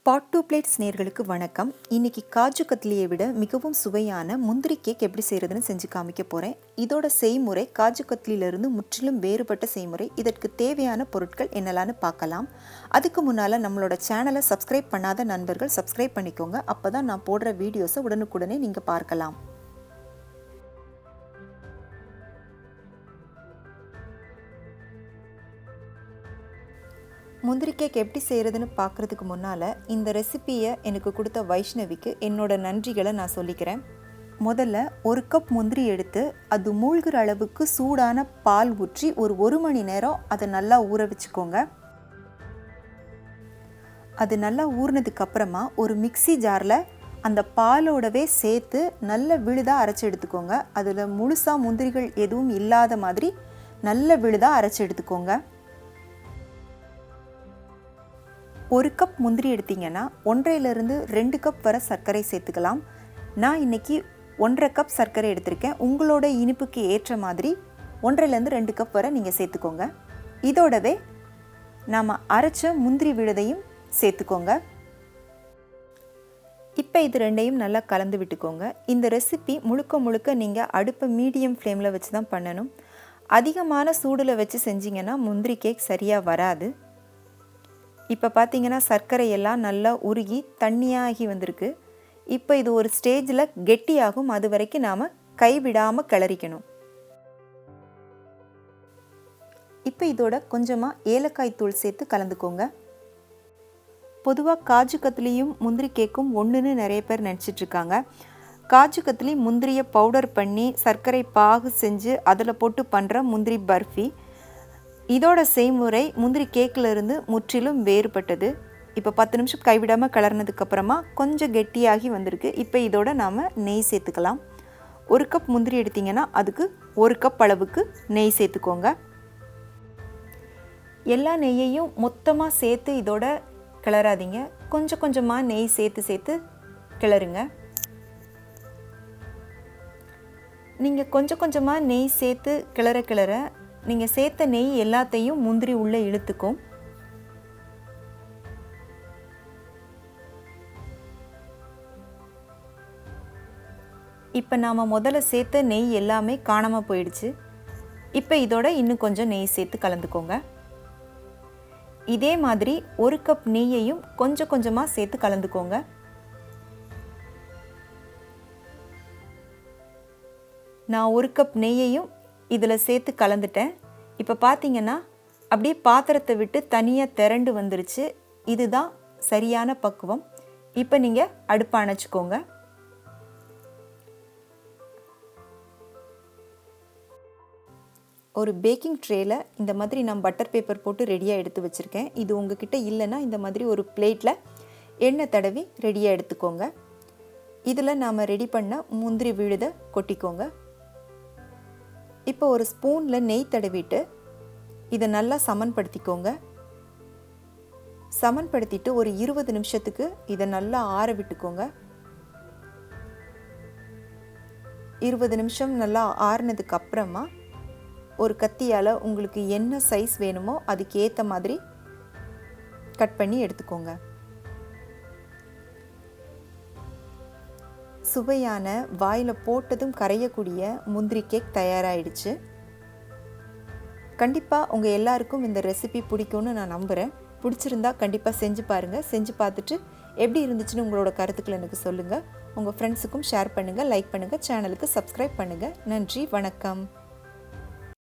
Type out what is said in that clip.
பாட் two plates நேயர்களுக்கு வணக்கம். இன்றைக்கி காஜு கத்லியை விட மிகவும் சுவையான முந்திரி கேக் எப்படி செய்கிறதுன்னு செஞ்சு காமிக்க போகிறேன். இதோட செய்முறை காஜு கத்லியிலிருந்து முற்றிலும் வேறுபட்ட செய்முறை. இதற்கு தேவையான பொருட்கள் என்னெல்லாம்னு பார்க்கலாம். அதுக்கு முன்னால் நம்மளோட சேனலை சப்ஸ்கிரைப் பண்ணாத நண்பர்கள் சப்ஸ்கிரைப் பண்ணிக்கோங்க. அப்போ தான் நான் போடுற வீடியோஸை உடனுக்குடனே நீங்கள் பார்க்கலாம். முந்திரி கேக் எப்படி செய்கிறதுன்னு பார்க்குறதுக்கு முன்னால் இந்த ரெசிப்பியை எனக்கு கொடுத்த வைஷ்ணவிக்கு என்னோட நன்றிகளை நான் சொல்லிக்கிறேன். முதல்ல ஒரு கப் முந்திரி எடுத்து அது மூழ்கிற அளவுக்கு சூடான பால் ஊற்றி ஒரு மணி நேரம் அதை நல்லா ஊற வச்சுக்கோங்க. அது நல்லா ஊறினதுக்கப்புறமா ஒரு மிக்சி ஜாரில் அந்த பாலோடவே சேர்த்து நல்ல விழுதாக அரைச்சி எடுத்துக்கோங்க. அதில் முழுசாக முந்திரிகள் எதுவும் இல்லாத மாதிரி நல்ல விழுதாக அரைச்சி எடுத்துக்கோங்க. ஒரு கப் முந்திரி எடுத்திங்கன்னா 1.5 to 2 கப் வரை சர்க்கரை சேர்த்துக்கலாம். நான் இன்றைக்கி 1.5 கப் சர்க்கரை எடுத்திருக்கேன். உங்களோட இனிப்புக்கு ஏற்ற மாதிரி 1.5 to 2 கப் வரை நீங்கள் சேர்த்துக்கோங்க. இதோடவே நாம் அரைச்ச முந்திரி விழுதையும் சேர்த்துக்கோங்க. இப்போ இது ரெண்டையும் நல்லா கலந்து விட்டுக்கோங்க. இந்த ரெசிபி முழுக்க நீங்கள் அடுப்பை மீடியம் ஃப்ளேமில் வச்சு தான் பண்ணணும். அதிகமான சூடில் வச்சு செஞ்சிங்கன்னா முந்திரி கேக் சரியாக வராது. இப்போ பார்த்தீங்கன்னா சர்க்கரை எல்லாம் நல்லா உருகி தண்ணியாகி வந்திருக்கு. இப்போ இது ஒரு ஸ்டேஜில் கெட்டியாகும். அது வரைக்கும் நாம் கைவிடாமல் கிளறிக்கணும். இப்போ இதோட கொஞ்சமாக ஏலக்காய் தூள் சேர்த்து கலந்துக்கோங்க. பொதுவாக காஜு கத்லியும் முந்திரி கேக்கும் ஒன்றுன்னு நிறைய பேர் நினச்சிட்ருக்காங்க. காஜு கத்லி முந்திரியை பவுடர் பண்ணி சர்க்கரை பாகு செஞ்சு அதில் போட்டு பண்ணுற முந்திரி பர்ஃபி. இதோட செய்முறை முந்திரி கேக்கிலிருந்து முற்றிலும் வேறுபட்டது. இப்போ 10 நிமிஷம் கைவிடாமல் கிளறினதுக்கப்புறமா கொஞ்சம் கெட்டியாகி வந்திருக்கு. இப்போ இதோட நாம் நெய் சேர்த்துக்கலாம். 1 கப் முந்திரி எடுத்திங்கன்னா அதுக்கு 1 கப் அளவுக்கு நெய் சேர்த்துக்கோங்க. எல்லா நெய்யையும் மொத்தமாக சேர்த்து இதோட கிளறாதீங்க. கொஞ்சமாக நெய் சேர்த்து கிளறுங்க. நீங்கள் கொஞ்சமாக நெய் சேர்த்து கிளற நீங்கள் சேர்த்த நெய் எல்லாத்தையும் முந்திரி உள்ளே இழுத்துக்கும். இப்போ நாம் முதல்ல சேர்த்த நெய் எல்லாமே காணாமல் போயிடுச்சு. இப்போ இதோட இன்னும் கொஞ்சம் நெய் சேர்த்து கலந்துக்கோங்க. இதே மாதிரி 1 கப் நெய்யையும் கொஞ்சமாக சேர்த்து கலந்துக்கோங்க. நான் 1 கப் நெய்யையும் இதில் சேர்த்து கலந்துட்டேன். இப்போ பார்த்தீங்கன்னா அப்படியே பாத்திரத்தை விட்டு தனியாக திரண்டு வந்துருச்சு. இதுதான் சரியான பக்குவம். இப்போ நீங்கள் அடுப்பை அணைச்சிக்கோங்க. ஒரு பேக்கிங் ட்ரேயில் இந்த மாதிரி நான் பட்டர் பேப்பர் போட்டு ரெடியாக எடுத்து வச்சுருக்கேன். இது உங்ககிட்ட இல்லைன்னா இந்த மாதிரி ஒரு பிளேட்டில் எண்ணெய் தடவி ரெடியாக எடுத்துக்கோங்க. இதில் நாம் ரெடி பண்ண முந்திரி விழுதை கொட்டிக்கோங்க. இப்போ ஒரு ஸ்பூனில் நெய் தடவிட்டு இதை நல்லா சமன்படுத்திக்கோங்க. சமன்படுத்திட்டு ஒரு 20 நிமிஷத்துக்கு இதை நல்லா ஆற விட்டுக்கோங்க. 20 நிமிஷம் நல்லா ஆறினதுக்கு அப்புறமா ஒரு கத்தியால் உங்களுக்கு என்ன சைஸ் வேணுமோ அதுக்கு ஏற்ற மாதிரி கட் பண்ணி எடுத்துக்கோங்க. சுவையான வாயில் போட்டதும் கரையக்கூடிய முந்திரி கேக் தயாராகிடுச்சு. கண்டிப்பாக உங்கள் எல்லாருக்கும் இந்த ரெசிபி பிடிக்கும்னு நான் நம்புகிறேன். பிடிச்சிருந்தா கண்டிப்பாக செஞ்சு பாருங்கள். செஞ்சு பார்த்துட்டு எப்படி இருந்துச்சுன்னு உங்களோட கருத்துக்களை எனக்கு சொல்லுங்கள். உங்கள் ஃப்ரெண்ட்ஸுக்கும் ஷேர் பண்ணுங்கள், லைக் பண்ணுங்கள், சேனலுக்கு சப்ஸ்கிரைப் பண்ணுங்கள். நன்றி, வணக்கம்.